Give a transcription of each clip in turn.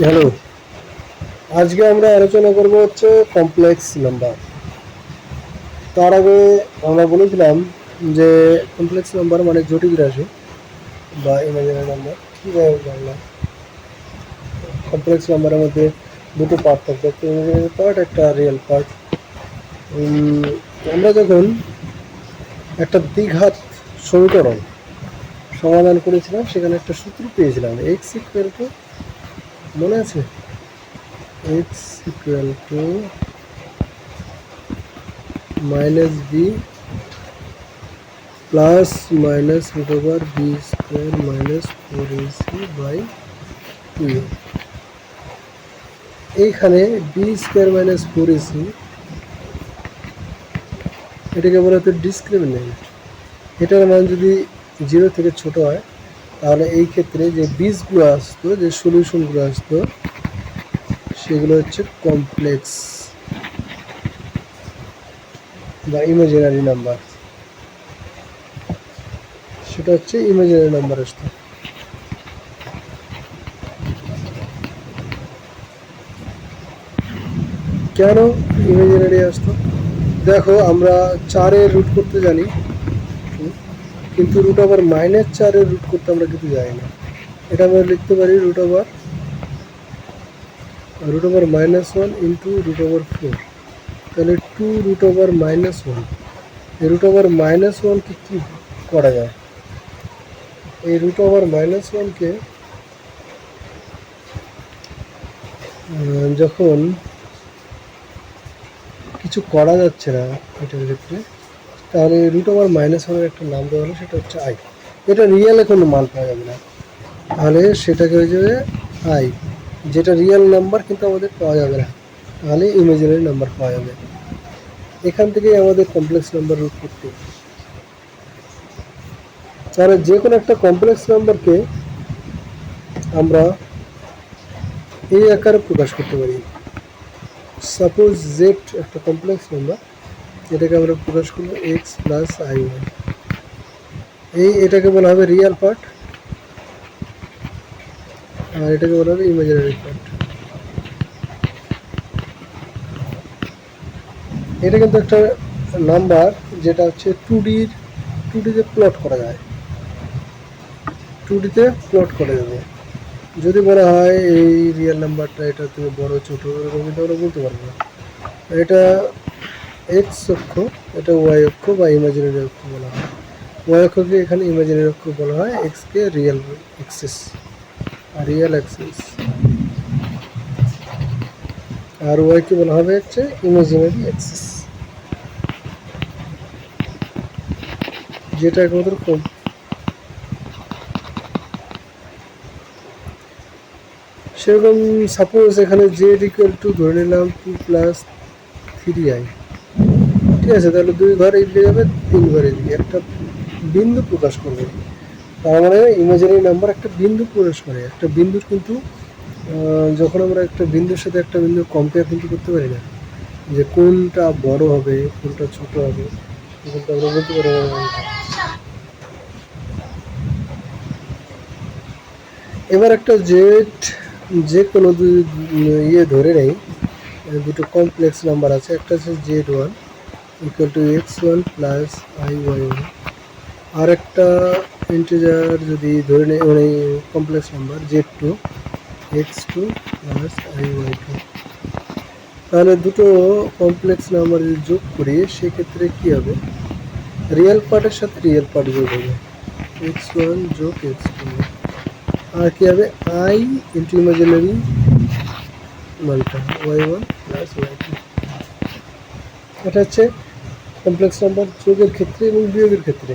Hello, আজকে আমরা আলোচনা করব হচ্ছে কমপ্লেক্স নাম্বার। তার আগে আমরা বলেছিলাম যে কমপ্লেক্স নাম্বার মানে জটিল রাশি বা ইমাজিনারি নাম্বার। কীভাবে জানলাম? কমপ্লেক্স নাম্বারের মধ্যে দুটো পার্ট থাকবে, একটা ইমাজিনারি পার্ট, একটা রিয়েল পার্ট। আমরা যখন একটা দ্বিঘাত সমীকরণ সমাধান করেছিলাম সেখানে একটা সূত্র পেয়েছিলাম, এক্স ইকুয়াল টু, মনে আছে? X equal to minus b plus minus root over b square minus four ac by two. এইখানে b square minus four ac এটাকে বলা হতো ডিসক্রিমিনেন্ট। এটার মান যদি 0 থেকে ছোট হয় তাহলে এই ক্ষেত্রে যে বীজগুলো আসতো, যে সলিউশনগুলো আসতো, সেগুলো হচ্ছে কমপ্লেক্স বা ইমাজিনারি নাম্বার। সেটা হচ্ছে ইমাজিনারি নাম্বার আসতো। কেন ইমাজিনারি আসতো? দেখো, আমরা 4-এর রুট করতে জানি, কিন্তু রুট ওভার -4-এর রুট করতে আমরা কিন্তু জানি না। এটা আমরা লিখতে পারি root over -1 into root over 4। তাহলে 2 রুট ওভার -1। এই রুট ওভার -1কে কী করা যায়? এই রুট ওভার -1কে যখন কিছু করা যাচ্ছে না এটার ক্ষেত্রে, তাহলে রুট ওভার -1-এর একটা নাম দেওয়া হলো, সেটা হচ্ছে আই। এটা রিয়েলে কোনো মান পাওয়া যাবে না, তাহলে সেটাকে হয়ে যাবে আই, যেটা রিয়েল নাম্বার কিন্তু আমাদের পাওয়া যাবে না, তাহলে ইমাজিনারি নাম্বার পাওয়া যাবে। এখান থেকেই আমাদের কমপ্লেক্স নাম্বার রুট করতে। তাহলে যে কোনো একটা কমপ্লেক্স নাম্বারকে আমরা এই আকারে প্রকাশ করতে পারি। সাপোজ জেড একটা কমপ্লেক্স নাম্বার, এটাকে আমরা প্রকাশ করবো এক্স প্লাস আই ওয়াই। এটাকে বলা হবে রিয়েল পার্ট, আর এটাকে বলা হবে ইমাজিনারি পার্ট। এটা কিন্তু একটা নাম্বার যেটা হচ্ছে 2Dতে প্লট করা যায়, 2Dতে প্লট করা যাবে। যদি বলা হয় এই রিয়েল নাম্বারটা এটা তুমি বড় ছোট এরকম কিন্তু আমরা বলতে পারবো না। এটা এক্স অক্ষ, এটা ওয়াই অক্ষ বা ইমাজিনারি অক্ষ বলা হয়। ওয়াই অক্ষকে এখানে ইমাজিনারি অক্ষ বলা হয়, এক্সকে রিয়েল অ্যাক্সিস, রিয়েল অ্যাক্সিস, আর ওয়াইকে বলা হবে হচ্ছে ইমাজিনারি অ্যাক্সিস, যেটা একমাত্র সেরকম। সাপোজ এখানে জেড ইকুয়াল টু ধরে নিলাম 2 প্লাস 3i, ঠিক আছে? তাহলে 2 ঘর এদিকে যাবে, 3 ঘর এদিকে, একটা বিন্দু প্রকাশ করবে। তার মানে ইমাজিনারি নাম্বার একটা বিন্দু প্রকাশ করে। একটা বিন্দুর কিন্তু যখন আমরা একটা বিন্দুর সাথে একটা বিন্দু কম্পেয়ার কিন্তু করতে পারি না, যে কোনটা বড় হবে কোনটা ছোট হবে, কিন্তু আমরা বলতে পারি না। এবার একটা জেড, যে কোনো ধরে নেই, দুটো কমপ্লেক্স নাম্বার আছে, একটা হচ্ছে Z1 equal to x1 plus i y1, আর একটা ইন্টিজার যদি ধরে নেই, মানে complex number Z2 x2 plus i y2। তাহলে দুটো কমপ্লেক্স নাম্বার যদি যোগ করি সেক্ষেত্রে কী হবে? রিয়েল পার্টের সাথে রিয়েল পার্ট যোগ হবে, x1 যোগ x2, আর কী হবে? আই ইন্টু ইমাজিনারি মানটা y1 প্লাস y2। এটা হচ্ছে কমপ্লেক্স নাম্বার যোগের ক্ষেত্রে এবং বিয়োগের ক্ষেত্রে।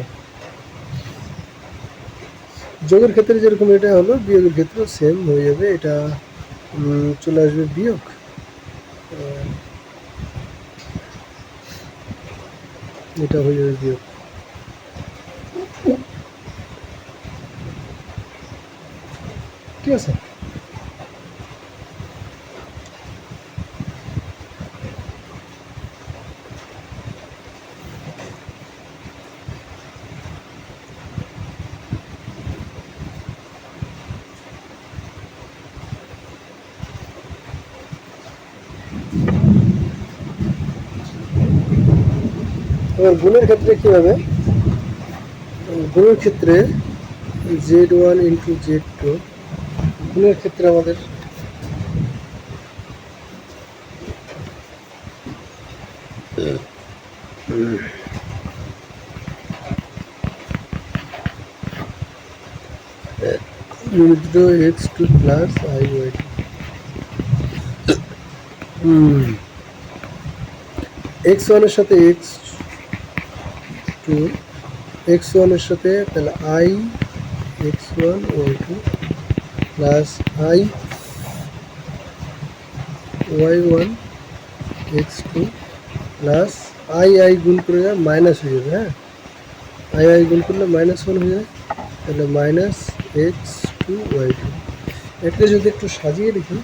যোগের ক্ষেত্রে যেরকম এটা হলো, বিয়োগের ক্ষেত্রেও সেম হয়ে যাবে। এটা চলে আসবে বিয়োগ, এটা হয়ে যাবে বিয়োগ, ঠিক আছে? এবার গুণের ক্ষেত্রে কী হবে? গুণের ক্ষেত্রে z1 ইন্টু z2, গুণের ক্ষেত্রে আমাদের x2 প্লাস iy2, x1 এর সাথে x2, x1 এর সাথে তাহলে i x1 y2 plus i y1 x2 plus i গুণ করে মাইনাস হয়ে যাবে। হ্যাঁ, i গুণ করলে -1 হয়ে যায়, তাহলে মাইনাস x2 y2। এটা যদি একটু সাজিয়ে লিখি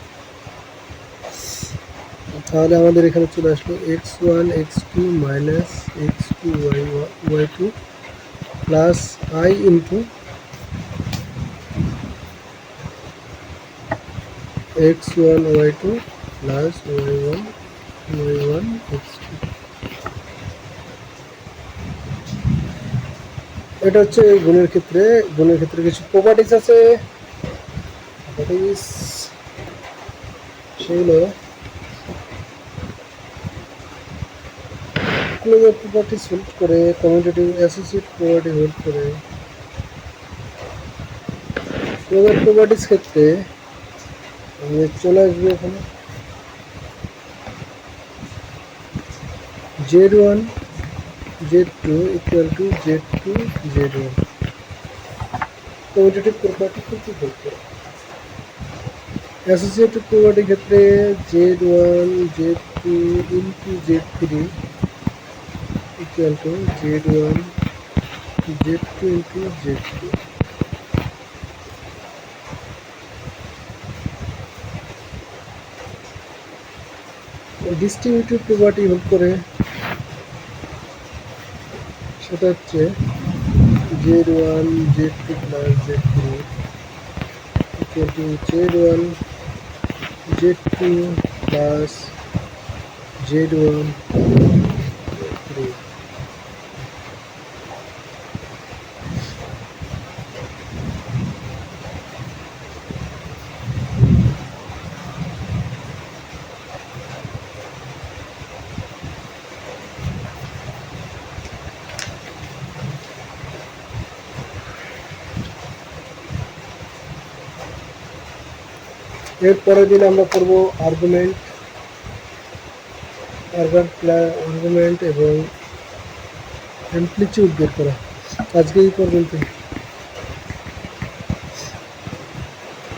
তাহলে আমাদের এখানে চলে আসলো x1 x2 minus x2 y2 plus i into x1 y2 plus y1 x2। এটা হচ্ছে গুণের ক্ষেত্রে। গুণের ক্ষেত্রে কিছু প্রপার্টিস আছে, সেগুলো ক্লোজার প্রপার্টিস হোল্ড করে, কমিউটেটিভ অ্যাসোসিয়েট প্রপার্টি হোল্ড করে। ক্লোজার প্রপার্টিস ক্ষেত্রে চলে আসবে এখানে z1 z2 equal to z2 z1। Commutative property কিন্তু হোল্ড করে। অ্যাসোসিয়েটিভ প্রপার্টির ক্ষেত্রে z1 z2 into z3 equal to z1 z2 into z3। Distributive property hold করে, সেটা হচ্ছে z1 z2 plus z3 equal to z1 z2 plus z1 z3। এর পরের দিন আমরা করব আর্গুমেন্ট এবং অ্যামপ্লিটিউড বের করা। আজকে এই পর্যন্ত।